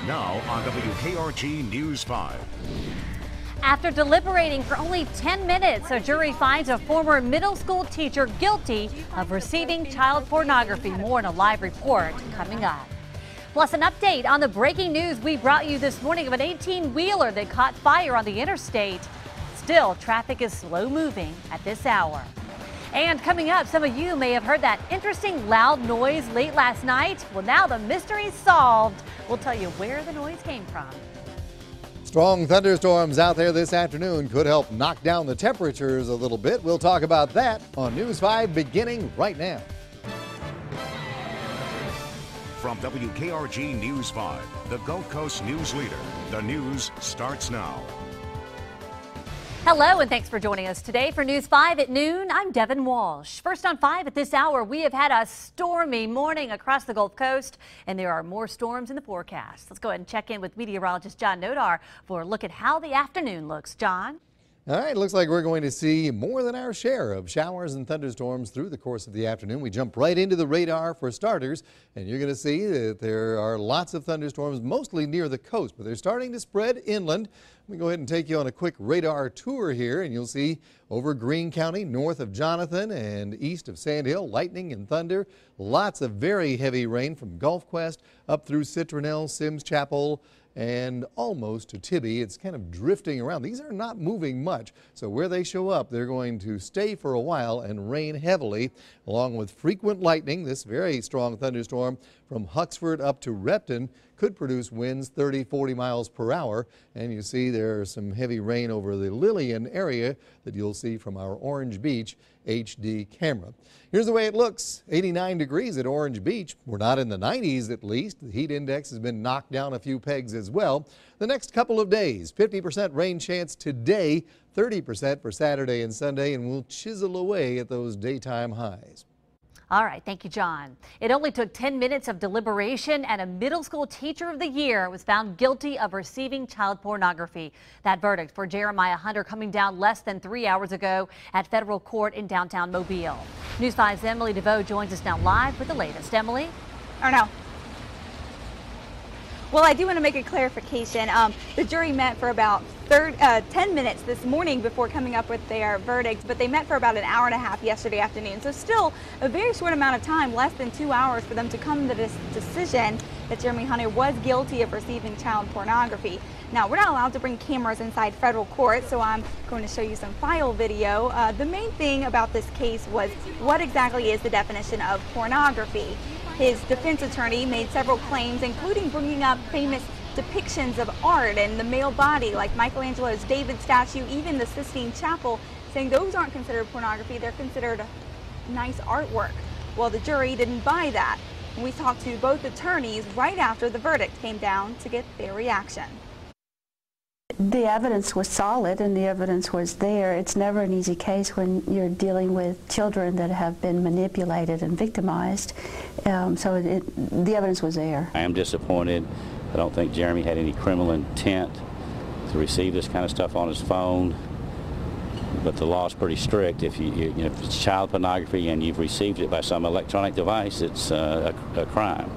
Now on WKRG News 5. After deliberating for only 10 minutes, a jury finds a former middle school teacher guilty of receiving child pornography. More in a live report coming up. Plus an update on the breaking news we brought you this morning of an 18-wheeler that caught fire on the interstate. Still, traffic is slow moving at this hour. And coming up, some of you may have heard that interesting loud noise late last night. Well, now the mystery's solved. We'll tell you where the noise came from. Strong thunderstorms out there this afternoon could help knock down the temperatures a little bit. We'll talk about that on News 5 beginning right now. From WKRG News 5, the Gulf Coast news leader, the news starts now. Hello and thanks for joining us today for News 5 at noon. I'm Devin Walsh. First on 5 at this hour, we have had a stormy morning across the Gulf Coast, and there are more storms in the forecast. Let's go ahead and check in with meteorologist John Nodar for a look at how the afternoon looks. John? All right, looks like we're going to see more than our share of showers and thunderstorms through the course of the afternoon. We jump right into the radar for starters, and you're going to see that there are lots of thunderstorms, mostly near the coast, but they're starting to spread inland. Let me go ahead and take you on a quick radar tour here, and you'll see over Greene County, north of Jonathan and east of Sand Hill, lightning and thunder. Lots of very heavy rain from Gulf Quest up through Citronelle, Sims Chapel, and almost to Tibby. It's kind of drifting around. These are not moving much, so where they show up, they're going to stay for a while and rain heavily, along with frequent lightning. This very strong thunderstorm from Huxford up to Repton could produce winds 30-40 miles per hour, and you see there's some heavy rain over the Lillian area that you'll see from our Orange Beach HD camera. Here's the way it looks. 89 degrees at Orange Beach. We're not in the 90s at least. The heat index has been knocked down a few pegs as well. The next couple of days, 50% rain chance today, 30% for Saturday and Sunday, and we'll chisel away at those daytime highs. All right, thank you, John. It only took 10 minutes of deliberation, and a middle school teacher of the year was found guilty of receiving child pornography. That verdict for Jeremiah Hunter coming down less than 3 hours ago at federal court in downtown Mobile. News 5's Emily DeVoe joins us now live with the latest. Emily? Or no. Well, I do want to make a clarification. The jury met for about 10 minutes this morning before coming up with their verdict, but they met for about an hour and a half yesterday afternoon. So still a very short amount of time, less than 2 hours, for them to come to this decision that Jeremy Hunter was guilty of receiving child pornography. Now, we're not allowed to bring cameras inside federal court, so I'm going to show you some file video. The main thing about this case was what exactly is the definition of pornography. His defense attorney made several claims, including bringing up famous depictions of art and the male body, like Michelangelo's David statue, even the Sistine Chapel, saying those aren't considered pornography, they're considered nice artwork. Well, the jury didn't buy that. We talked to both attorneys right after the verdict came down to get their reaction. The evidence was solid and the evidence was there. It's never an easy case when you're dealing with children that have been manipulated and victimized. The evidence was there. I am disappointed. I don't think Jeremy had any criminal intent to receive this kind of stuff on his phone. But the law is pretty strict. If if it's child pornography and you've received it by some electronic device, it's a crime.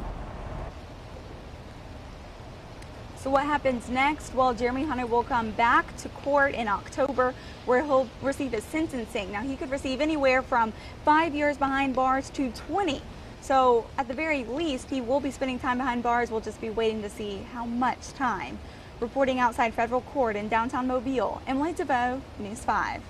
So what happens next? Well, Jeremy Hunter will come back to court in October where he'll receive his sentencing. Now, he could receive anywhere from 5 years behind bars to 20. So at the very least, he will be spending time behind bars. We'll just be waiting to see how much time. Reporting outside federal court in downtown Mobile, Emily DeVoe, News 5.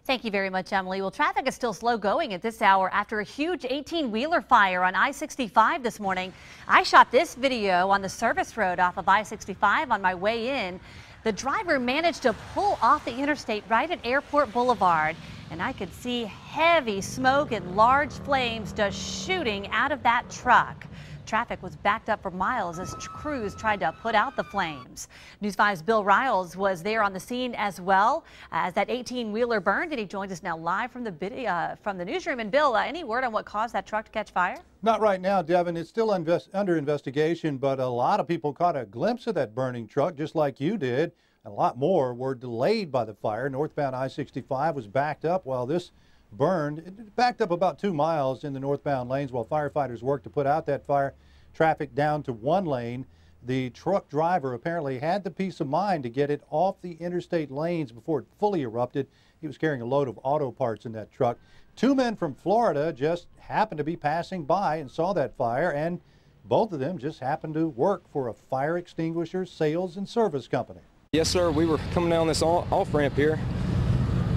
Thank you very much, Emily. Well, traffic is still slow going at this hour after a huge 18-wheeler fire on I-65 this morning. I shot this video on the service road off of I-65 on my way in. The driver managed to pull off the interstate right at Airport Boulevard, and I could see heavy smoke and large flames just shooting out of that truck. Traffic was backed up for miles as crews tried to put out the flames. News 5's Bill Riles was there on the scene as well as that 18-wheeler burned, and he joins us now live from the newsroom. And Bill, any word on what caused that truck to catch fire? Not right now, Devin. It's still under investigation, but a lot of people caught a glimpse of that burning truck, just like you did. A lot more were delayed by the fire. Northbound I-65 was backed up while this burned. It backed up about 2 miles in the northbound lanes while firefighters worked to put out that fire. Traffic down to 1 lane. The truck driver apparently had the peace of mind to get it off the interstate lanes before it fully erupted. He was carrying a load of auto parts in that truck. Two men from Florida just happened to be passing by and saw that fire, and both of them just happened to work for a fire extinguisher sales and service company. Yes, sir. We were coming down this off-ramp here.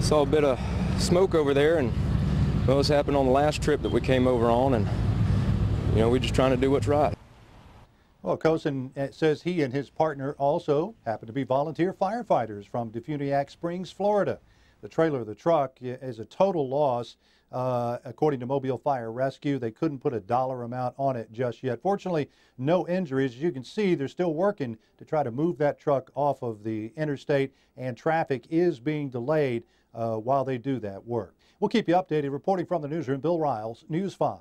Saw a bit of smoke over there, and well, this happened on the last trip that we came over on, and you know, we're just trying to do what's right. Well, Cosin says he and his partner also happen to be volunteer firefighters from Defuniak Springs, Florida. The trailer of the truck is a total loss. According to Mobile Fire Rescue, they couldn't put a dollar amount on it just yet. Fortunately, no injuries. As you can see, they're still working to try to move that truck off of the interstate, and traffic is being delayed while they do that work. We'll keep you updated. Reporting from the newsroom, Bill Riles, News 5.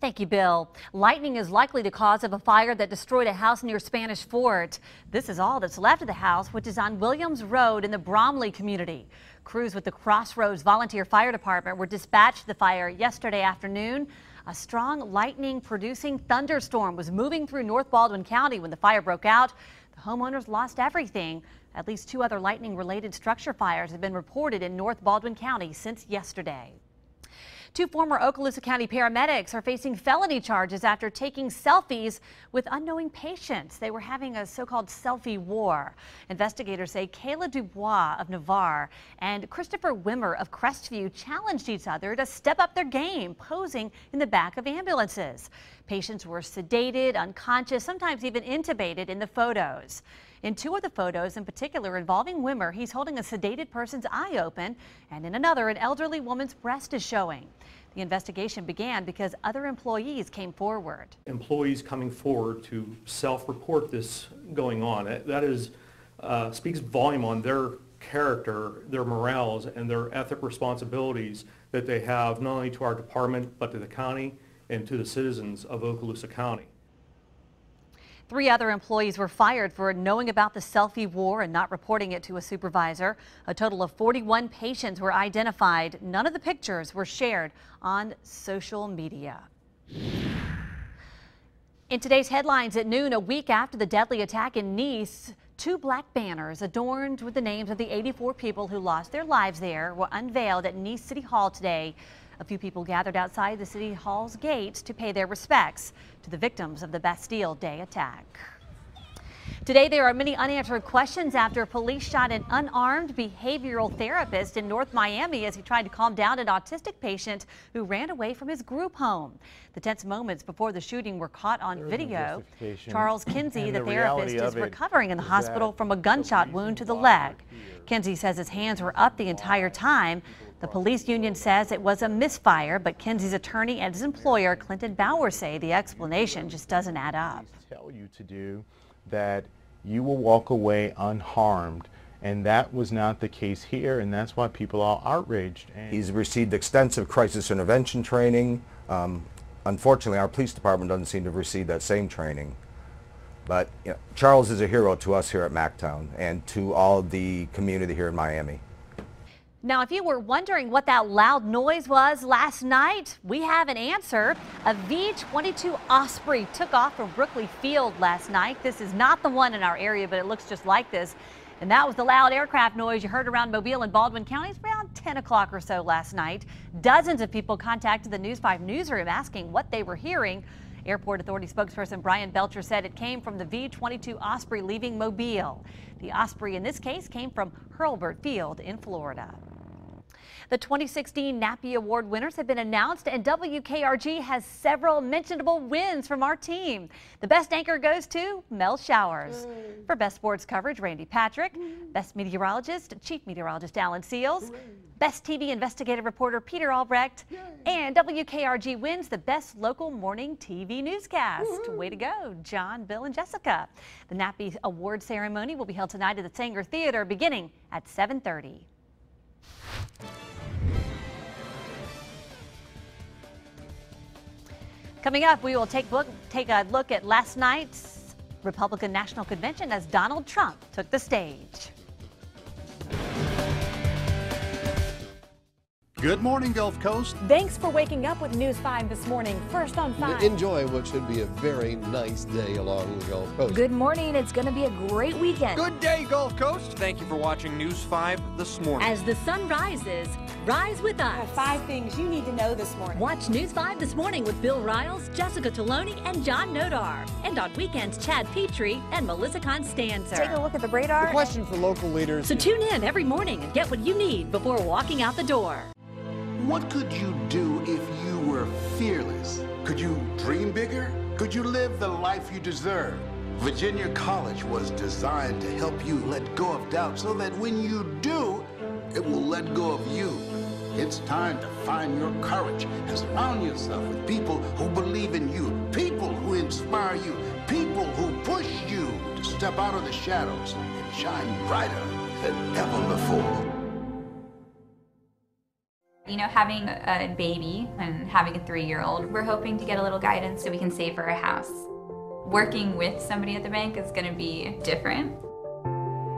Thank you, Bill. Lightning is likely the cause of a fire that destroyed a house near Spanish Fort. This is all that's left of the house, which is on Williams Road in the Bromley community. Crews with the Crossroads Volunteer Fire Department were dispatched to the fire yesterday afternoon. A strong lightning-producing thunderstorm was moving through North Baldwin County when the fire broke out. The homeowners lost everything. At least 2 other lightning-related structure fires have been reported in North Baldwin County since yesterday. 2 former Okaloosa County paramedics are facing felony charges after taking selfies with unknowing patients. They were having a so-called selfie war. Investigators say Kayla Dubois of Navarre and Christopher Wimmer of Crestview challenged each other to step up their game, posing in the back of ambulances. Patients were sedated, unconscious, sometimes even intubated in the photos. In 2 of the photos, in particular involving Wimmer, he's holding a sedated person's eye open, and in another, an elderly woman's breast is showing. The investigation began because other employees came forward. Employees coming forward to self-report this going on, that is speaks volume on their character, their morals, and their ethic responsibilities that they have not only to our department but to the county and to the citizens of Okaloosa County. 3 other employees were fired for knowing about the selfie war and not reporting it to a supervisor. A total of 41 patients were identified. None of the pictures were shared on social media. In today's headlines at noon, a week after the deadly attack in Nice, 2 black banners adorned with the names of the 84 people who lost their lives there were unveiled at Nice City Hall today. A few people gathered outside the City Hall's gates to pay their respects to the victims of the Bastille Day attack. Today, there are many unanswered questions after police shot an unarmed behavioral therapist in North Miami as he tried to calm down an autistic patient who ran away from his group home. The tense moments before the shooting were caught on video. Charles Kinsey, the therapist, is recovering in the hospital from a gunshot wound to the leg. Kinsey says his hands were up the entire time. The police union says it was a misfire, but Kinsey's attorney and his employer, Clinton Bauer, say the explanation just doesn't add up. Tell you to do that you will walk away unharmed, and that was not the case here, and that's why people are outraged. He's received extensive crisis intervention training. Unfortunately, our police department doesn't seem to have received that same training. But you know, Charles is a hero to us here at MacTown and to all the community here in Miami. Now, if you were wondering what that loud noise was last night, we have an answer. A V-22 Osprey took off from Brookley Field last night. This is not the one in our area, but it looks just like this. And that was the loud aircraft noise you heard around Mobile and Baldwin counties around 10 o'clock or so last night. Dozens of people contacted the News 5 newsroom asking what they were hearing. Airport Authority spokesperson Brian Belcher said it came from the V-22 Osprey leaving Mobile. The Osprey in this case came from Hurlburt Field in Florida. The 2016 Nappy Award winners have been announced, and WKRG has several mentionable wins from our team. The best anchor goes to Mel Showers. For best sports coverage, Randy Patrick. Best meteorologist, Chief Meteorologist Alan Seals. Best TV investigative reporter Peter Albrecht. And WKRG wins the best local morning TV newscast. Way to go, John, Bill, and Jessica. The Nappy Award ceremony will be held tonight at the Sanger Theater beginning at 7:30. Coming up, we will take a look at last night's Republican National Convention as Donald Trump took the stage. Good morning, Gulf Coast. Thanks for waking up with News 5 this morning. First on 5. Enjoy what should be a very nice day along the Gulf Coast. Good morning. It's going to be a great weekend. Good day, Gulf Coast. Thank you for watching News 5 this morning. As the sun rises, rise with us. 5 things you need to know this morning. Watch News 5 this morning with Bill Riles, Jessica Toloni, and John Nodar. And on weekends, Chad Petrie and Melissa Constanza. Take a look at the radar. The question for local leaders. So tune in every morning and get what you need before walking out the door. What could you do if you were fearless? Could you dream bigger? Could you live the life you deserve? Virginia College was designed to help you let go of doubt so that when you do, it will let go of you. It's time to find your courage and surround yourself with people who believe in you, people who inspire you, people who push you to step out of the shadows and shine brighter than ever before. You know, having a baby and having a 3-year-old, we're hoping to get a little guidance so we can save for a house. Working with somebody at the bank is going to be different.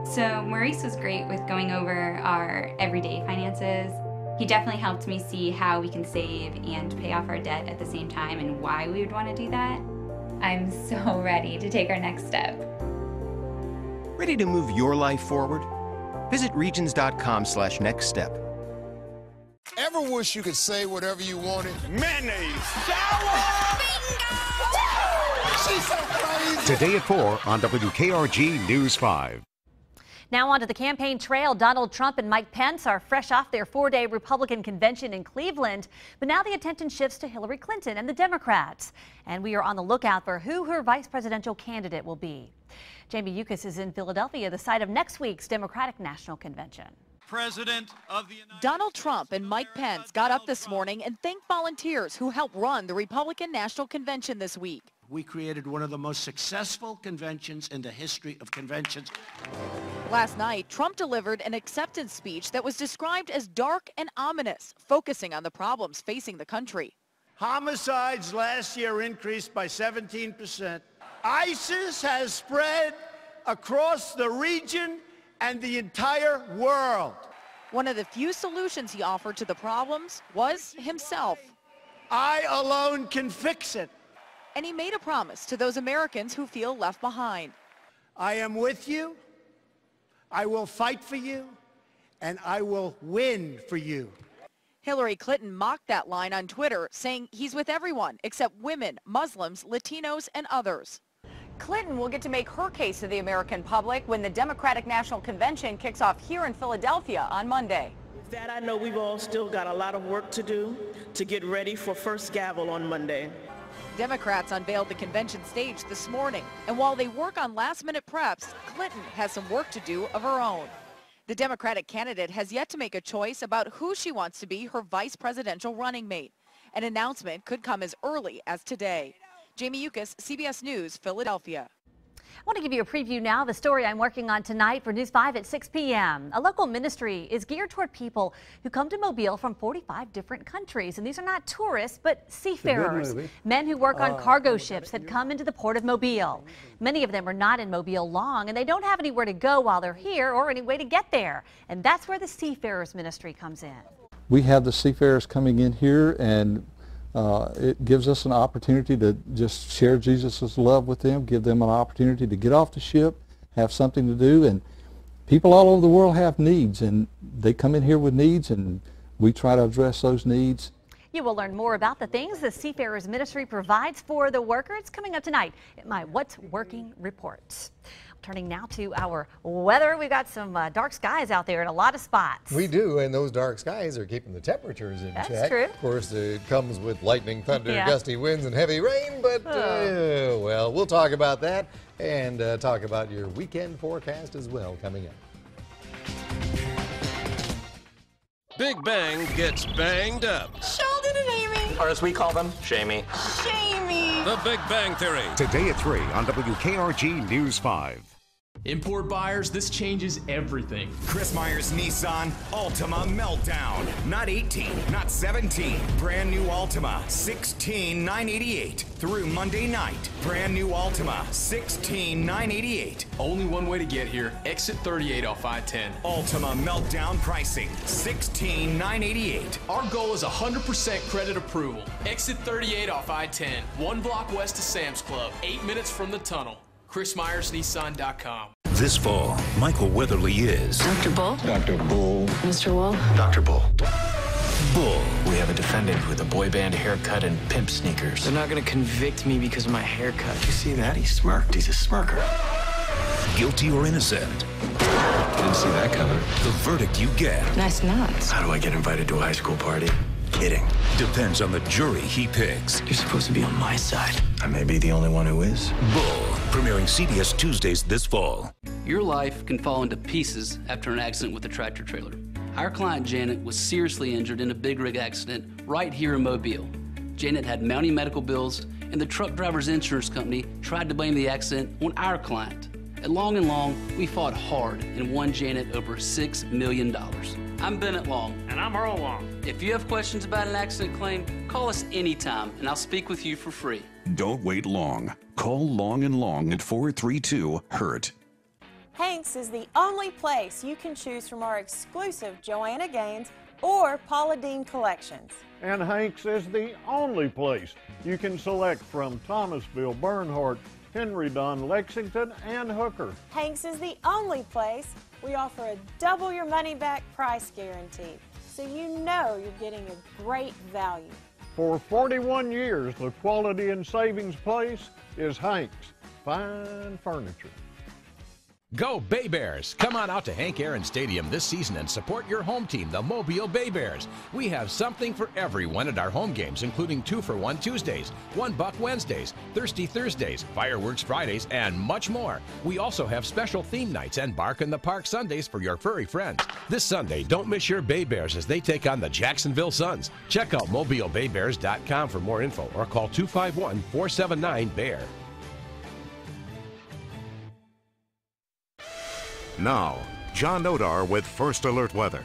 So Maurice was great with going over our everyday finances. He definitely helped me see how we can save and pay off our debt at the same time and why we would want to do that. I'm so ready to take our next step. Ready to move your life forward? Visit regions.com/nextstep. Ever wish you could say whatever you wanted? Mayonnaise. Shower! She's so crazy. Today at 4 on WKRG News 5. Now onto the campaign trail. Donald Trump and Mike Pence are fresh off their 4-day Republican convention in Cleveland. But now the attention shifts to Hillary Clinton and the Democrats. And we are on the lookout for who her vice presidential candidate will be. Jamie Yukas is in Philadelphia, the site of next week's Democratic National Convention. President of the Donald Trump and Mike Pence got up this morning and thanked volunteers who helped run the Republican National Convention this week. We created one of the most successful conventions in the history of conventions. Last night, Trump delivered an acceptance speech that was described as dark and ominous, focusing on the problems facing the country. Homicides last year increased by 17%. ISIS has spread across the region and the entire world. One of the few solutions he offered to the problems was himself. I alone can fix it. And he made a promise to those Americans who feel left behind. I am with you, I will fight for you, and I will win for you. Hillary Clinton mocked that line on Twitter, saying he's with everyone except women, Muslims, Latinos, and others. Clinton will get to make her case to the American public when the Democratic National Convention kicks off here in Philadelphia on Monday. With that, I know we've all still got a lot of work to do to get ready for first gavel on Monday. Democrats unveiled the convention stage this morning, and while they work on last-minute preps, Clinton has some work to do of her own. The Democratic candidate has yet to make a choice about who she wants to be her vice presidential running mate. An announcement could come as early as today. Jamie Yukas, CBS News, Philadelphia. I want to give you a preview now of the story I'm working on tonight for News 5 at 6 p.m. A local ministry is geared toward people who come to Mobile from 45 different countries. And these are not tourists, but seafarers, men who work on cargo ships that come into the port of Mobile. Many of them are not in Mobile long, and they don't have anywhere to go while they're here or any way to get there. And that's where the Seafarers Ministry comes in. We have the seafarers coming in here, and it gives us an opportunity to just share Jesus' love with them, give them an opportunity to get off the ship, have something to do. And people all over the world have needs, and they come in here with needs, and we try to address those needs. You will learn more about the things the Seafarers Ministry provides for the workers coming up tonight in my What's Working report. Turning now to our weather. We've got some dark skies out there in a lot of spots. We do, and those dark skies are keeping the temperatures in check. That's true. Of course, it comes with lightning, thunder, gusty winds, and heavy rain, but, well, we'll talk about that and talk about your weekend forecast as well coming up. Big Bang gets banged up. Sheldon and Amy. Or as we call them, Shamey. Shamey. The Big Bang Theory. Today at 3 on WKRG News 5. Import buyers, this changes everything. Chris Meyer's Nissan Altima Meltdown. Not 18, not 17. Brand new Altima, $16,988 through Monday night. Brand new Altima, $16,988. Only one way to get here. Exit 38 off I-10. Altima Meltdown pricing, $16,988. Our goal is 100% credit approval. Exit 38 off I-10. 1 block west of Sam's Club. 8 minutes from the tunnel. ChrisMyersNissan.com. This fall, Michael Weatherly is Dr. Bull? Dr. Bull. Mr. Wool? Dr. Bull. Bull. We have a defendant with a boy band haircut and pimp sneakers. They're not gonna convict me because of my haircut. You see that? He smirked. He's a smirker. Guilty or innocent? Didn't see that coming. The verdict you get Nice nuts. How do I get invited to a high school party? Kidding. depends on the jury he picks. You're supposed to be on my side. I may be the only one who is. Bull, premiering CBS Tuesdays this fall. Your life can fall into pieces after an accident with a tractor trailer. Our client Janet was seriously injured in a big rig accident right here in Mobile. Janet had mounting medical bills, and the truck driver's insurance company tried to blame the accident on our client. At Long & Long, we fought hard and won Janet over $6 million. I'm Bennett Long. And I'm Earl Long. If you have questions about an accident claim, call us anytime, and I'll speak with you for free. Don't wait long. Call Long & Long at 432-HURT. Hanks is the only place you can choose from our exclusive Joanna Gaines or Paula Deen collections. And Hanks is the only place you can select from Thomasville, Bernhardt, Henry Dunn, Lexington, and Hooker. Hanks is the only place we offer a double your money back price guarantee, so you know you're getting a great value. For 41 years, the quality and savings place is Hanks Fine Furniture. Go Bay Bears! Come on out to Hank Aaron Stadium this season and support your home team, the Mobile Bay Bears. We have something for everyone at our home games, including 2-for-1 Tuesdays, $1 Wednesdays, Thirsty Thursdays, Fireworks Fridays, and much more. We also have special theme nights and Bark in the Park Sundays for your furry friends. This Sunday, don't miss your Bay Bears as they take on the Jacksonville Suns. Check out mobilebaybears.com for more info or call 251-479-BEAR. Now, John Nodar with First Alert Weather.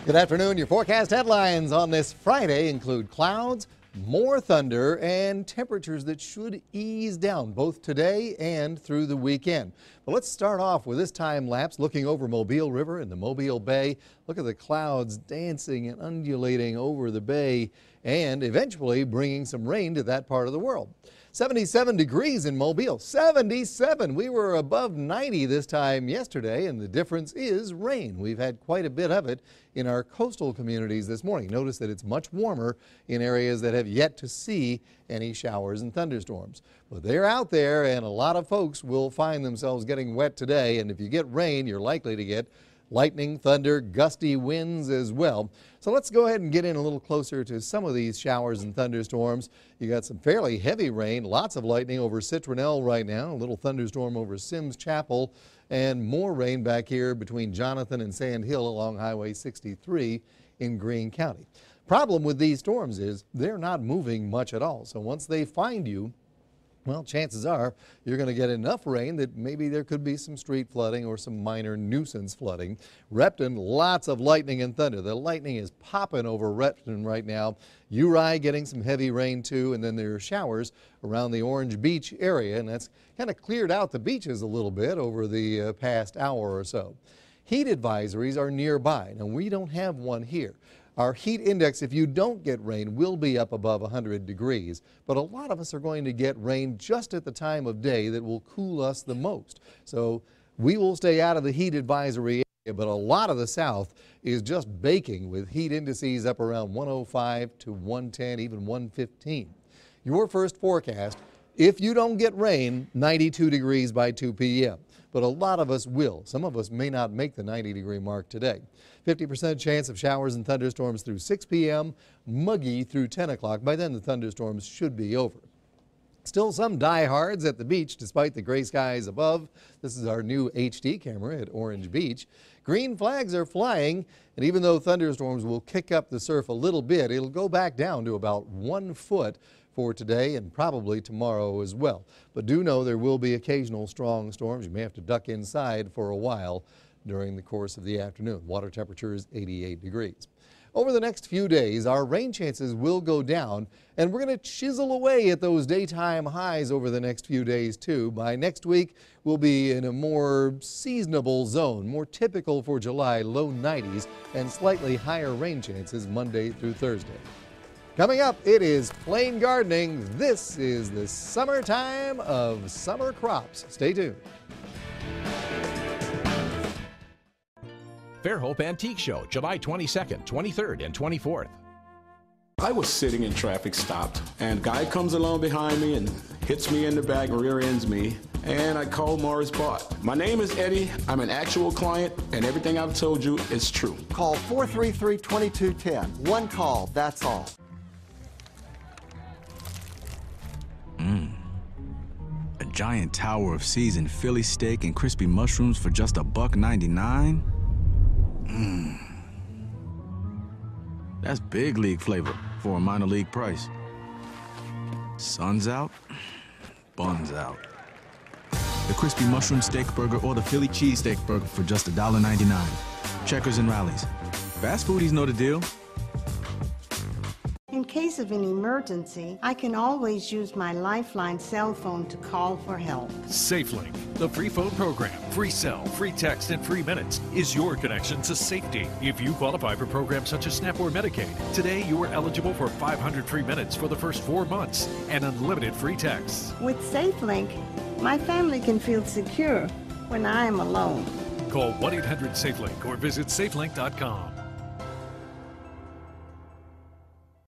Good afternoon. Your forecast headlines on this Friday include clouds, more thunder, and temperatures that should ease down both today and through the weekend. But let's start off with this time lapse looking over Mobile River and the Mobile Bay. Look at the clouds dancing and undulating over the bay and eventually bringing some rain to that part of the world. 77 degrees in Mobile, 77. We were above 90 this time yesterday, and the difference is rain. We've had quite a bit of it in our coastal communities this morning. Notice that it's much warmer in areas that have yet to see any showers and thunderstorms. But they're out there, and a lot of folks will find themselves getting wet today, and if you get rain, you're likely to get lightning, thunder, gusty winds as well. So let's go ahead and get in a little closer to some of these showers and thunderstorms. You got some fairly heavy rain, lots of lightning over Citronelle right now, a little thunderstorm over Sims Chapel, and more rain back here between Jonathan and Sand Hill along Highway 63 in Greene County. Problem with these storms is they're not moving much at all. So once they find you, well, chances are you're going to get enough rain that maybe there could be some street flooding or some minor nuisance flooding. Repton, lots of lightning and thunder. The lightning is popping over Repton right now. Uri getting some heavy rain too, and then there are showers around the Orange Beach area, and that's kind of cleared out the beaches a little bit over the past hour or so. Heat advisories are nearby. Now, we don't have one here. Our heat index, if you don't get rain, will be up above 100 degrees. But a lot of us are going to get rain just at the time of day that will cool us the most. So we will stay out of the heat advisory area, but a lot of the south is just baking with heat indices up around 105 to 110, even 115. Your first forecast, if you don't get rain, 92 degrees by 2 p.m. But a lot of us will. Some of us may not make the 90-degree mark today. 50% chance of showers and thunderstorms through 6 p.m., muggy through 10 o'clock. By then, the thunderstorms should be over. Still some diehards at the beach despite the gray skies above. This is our new HD camera at Orange Beach. Green flags are flying, and even though thunderstorms will kick up the surf a little bit, it'll go back down to about 1 foot for today and probably tomorrow as well. But do know there will be occasional strong storms. You may have to duck inside for a while during the course of the afternoon. Water temperature is 88 degrees. Over the next few days, our rain chances will go down, and we're going to chisel away at those daytime highs over the next few days, too. By next week, we'll be in a more seasonable zone, more typical for July, low 90s, and slightly higher rain chances Monday through Thursday. Coming up, it is Plain Gardening. This is the summertime of summer crops. Stay tuned. Fairhope Antique Show, July 22nd, 23rd, and 24th. I was sitting in traffic, stopped, and a guy comes along behind me and hits me in the back and rear ends me, and I called Morris Bart. My name is Eddie. I'm an actual client, and everything I've told you is true. Call 433-2210. One call, that's all. A giant tower of seasoned Philly steak and crispy mushrooms for just $1.99? That's big league flavor for a minor league price. Sun's out, buns out. The crispy mushroom steak burger or the Philly cheesesteak burger for just $1.99. Checkers and Rallies. Fast foodies know the deal. In case of an emergency, I can always use my Lifeline cell phone to call for help. SafeLink, the free phone program, free cell, free text, and free minutes is your connection to safety. If you qualify for programs such as SNAP or Medicaid, today you are eligible for 500 free minutes for the first 4 months and unlimited free texts. With SafeLink, my family can feel secure when I am alone. Call 1-800-SafeLink or visit safelink.com.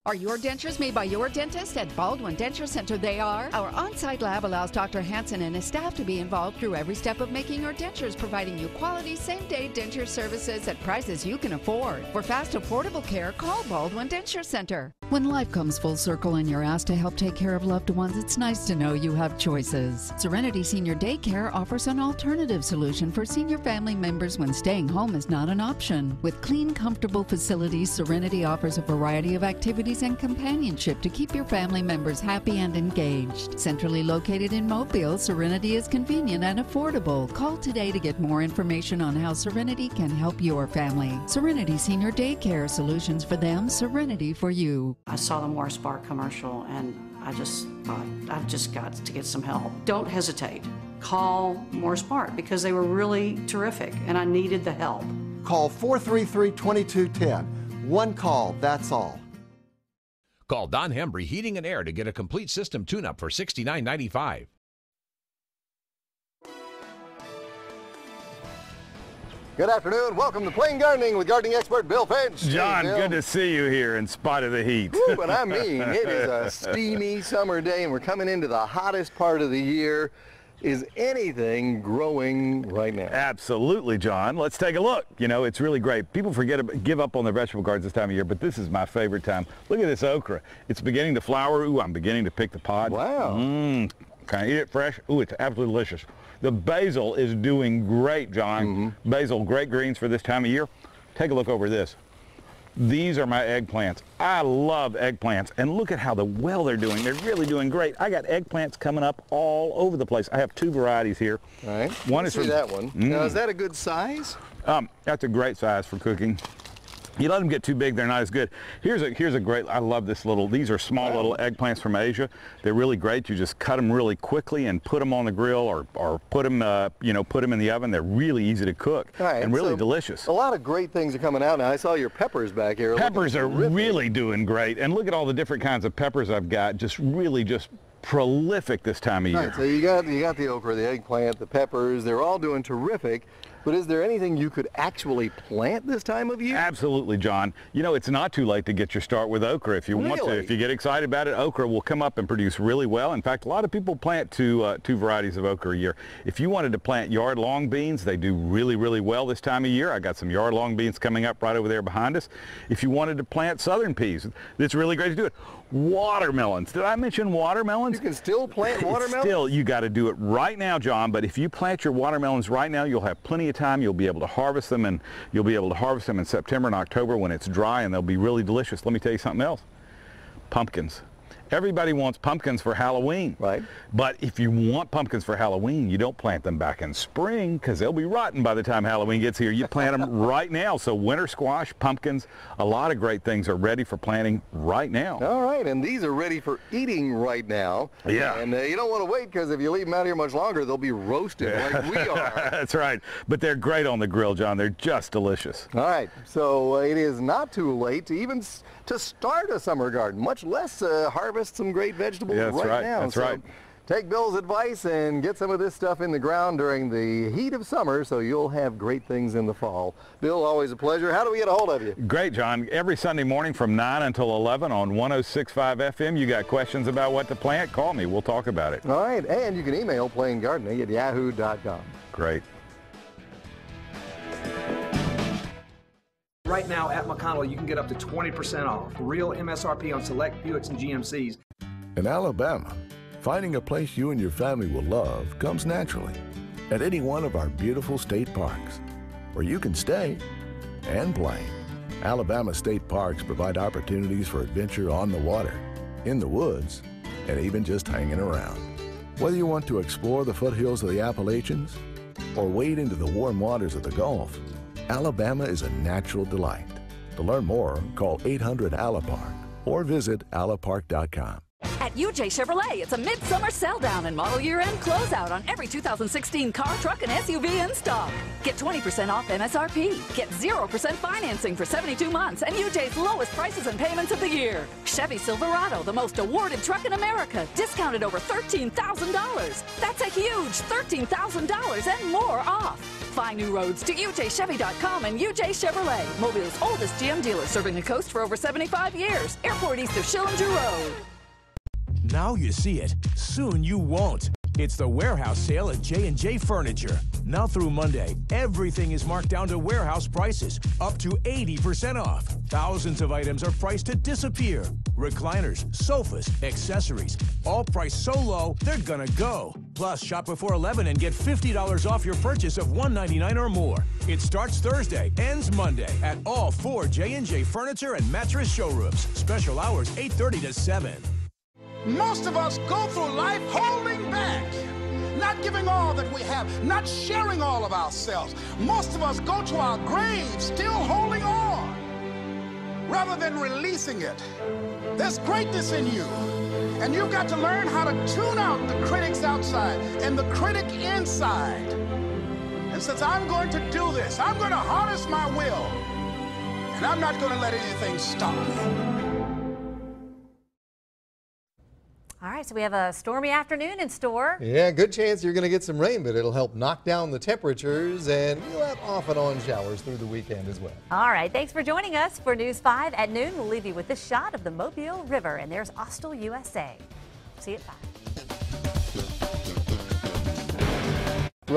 Are your dentures made by your dentist? At Baldwin Denture Center, they are. Our on-site lab allows Dr. Hansen and his staff to be involved through every step of making your dentures, providing you quality same-day denture services at prices you can afford. For fast, affordable care, call Baldwin Denture Center. When life comes full circle and you're asked to help take care of loved ones, it's nice to know you have choices. Serenity Senior Daycare offers an alternative solution for senior family members when staying home is not an option. With clean, comfortable facilities, Serenity offers a variety of activities and companionship to keep your family members happy and engaged. Centrally located in Mobile, Serenity is convenient and affordable. Call today to get more information on how Serenity can help your family. Serenity Senior Daycare, solutions for them, Serenity for you. I saw the Morris Bar commercial and I just thought, I've just got to get some help. Don't hesitate. Call Morris Bar because they were really terrific and I needed the help. Call 433-2210. One call, that's all. Call Don Hembry Heating and Air to get a complete system tune-up for $69.95. Good afternoon. Welcome to Plain Gardening with gardening expert Bill Finch. John, hey, Bill. Good to see you here in spite of the heat. Woo, but I mean, it is a steamy summer day and we're coming into the hottest part of the year. Is anything growing right now? Absolutely, John. Let's take a look. You know, it's really great. People give up on their vegetable gardens this time of year, but this is my favorite time. Look at this okra. It's beginning to flower. Ooh, I'm beginning to pick the pod. Wow. Can I eat it fresh? Ooh, it's absolutely delicious. The basil is doing great, John. Basil, great greens for this time of year. Take a look over this. These are my eggplants. I love eggplants, and look at how well they're doing. They're really doing great. I got eggplants coming up all over the place. I have 2 varieties here. All right. One is from that one. Now, is that a good size? That's a great size for cooking. You let them get too big, they're not as good. Here's a great, I love this these are small little eggplants from Asia. They're really great. You just cut them really quickly and put them on the grill or put them, put them in the oven. They're really easy to cook and really delicious. A lot of great things are coming out now. I saw your peppers back here. Peppers are really doing great. And look at all the different kinds of peppers I've got. Just really prolific this time of year. All right, so you got the okra, the eggplant, the peppers. They're all doing terrific. But is there anything you could actually plant this time of year? Absolutely, John. You know, it's not too late to get your start with okra if you want to. If you get excited about it, okra will come up and produce really well. In fact, a lot of people plant two varieties of okra a year. If you wanted to plant yard-long beans, they do really, really well this time of year. I got some yard-long beans coming up right over there behind us. If you wanted to plant southern peas, it's really great to do it. Watermelons. Did I mention watermelons? You can still plant watermelons? Still, you got to do it right now, John. But if you plant your watermelons right now, you'll have plenty of time. You'll be able to harvest them, and you'll be able to harvest them in September and October when it's dry, and they'll be really delicious. Let me tell you something else. Pumpkins. Everybody wants pumpkins for Halloween. Right. But if you want pumpkins for Halloween, you don't plant them back in spring because they'll be rotten by the time Halloween gets here. You plant them right now. So winter squash, pumpkins, a lot of great things are ready for planting right now. All right, and these are ready for eating right now. Yeah. And you don't want to wait because if you leave them out here much longer, they'll be roasted like we are. That's right. But they're great on the grill, John. They're just delicious. All right, so it is not too late to even to start a summer garden, much less harvest some great vegetables right now. That's right. Take Bill's advice and get some of this stuff in the ground during the heat of summer so you'll have great things in the fall. Bill, always a pleasure. How do we get a hold of you? Great, John. Every Sunday morning from 9 until 11 on 106.5 FM. You got questions about what to plant? Call me. We'll talk about it. All right, and you can email plaingardening@yahoo.com. Great. Right now at McConnell, you can get up to 20% off. Real MSRP on select Buicks and GMCs. In Alabama, finding a place you and your family will love comes naturally at any one of our beautiful state parks, where you can stay and play. Alabama state parks provide opportunities for adventure on the water, in the woods, and even just hanging around. Whether you want to explore the foothills of the Appalachians or wade into the warm waters of the Gulf, Alabama is a natural delight. To learn more, call 800-ALAPARK or visit alapark.com. At UJ Chevrolet, it's a midsummer sell-down and model year-end closeout on every 2016 car, truck, and SUV in stock. Get 20% off MSRP. Get 0% financing for 72 months and UJ's lowest prices and payments of the year. Chevy Silverado, the most awarded truck in America, discounted over $13,000. That's a huge $13,000 and more off. Find new roads to UJChevy.com and UJ Chevrolet, Mobile's oldest GM dealer, serving the coast for over 75 years. Airport east of Schillinger Road. Now you see it. Soon you won't. It's the warehouse sale at J&J Furniture. Now through Monday, everything is marked down to warehouse prices, up to 80% off. Thousands of items are priced to disappear. Recliners, sofas, accessories, all priced so low, they're gonna go. Plus, shop before 11 and get $50 off your purchase of $199 or more. It starts Thursday, ends Monday at all 4 J&J Furniture and Mattress showrooms. Special hours 8:30 to 7. Most of us go through life holding back, not giving all that we have, not sharing all of ourselves. Most of us go to our graves still holding on, rather than releasing it. There's greatness in you, and you've got to learn how to tune out the critics outside and the critic inside. And since I'm going to do this, I'm going to harness my will, and I'm not going to let anything stop me. All right, so we have a stormy afternoon in store. Yeah, good chance you're going to get some rain, but it'll help knock down the temperatures, and you'll have off and on showers through the weekend as well. All right, thanks for joining us for News 5 at noon. We'll leave you with this shot of the Mobile River, and there's Austell, USA. See you at 5.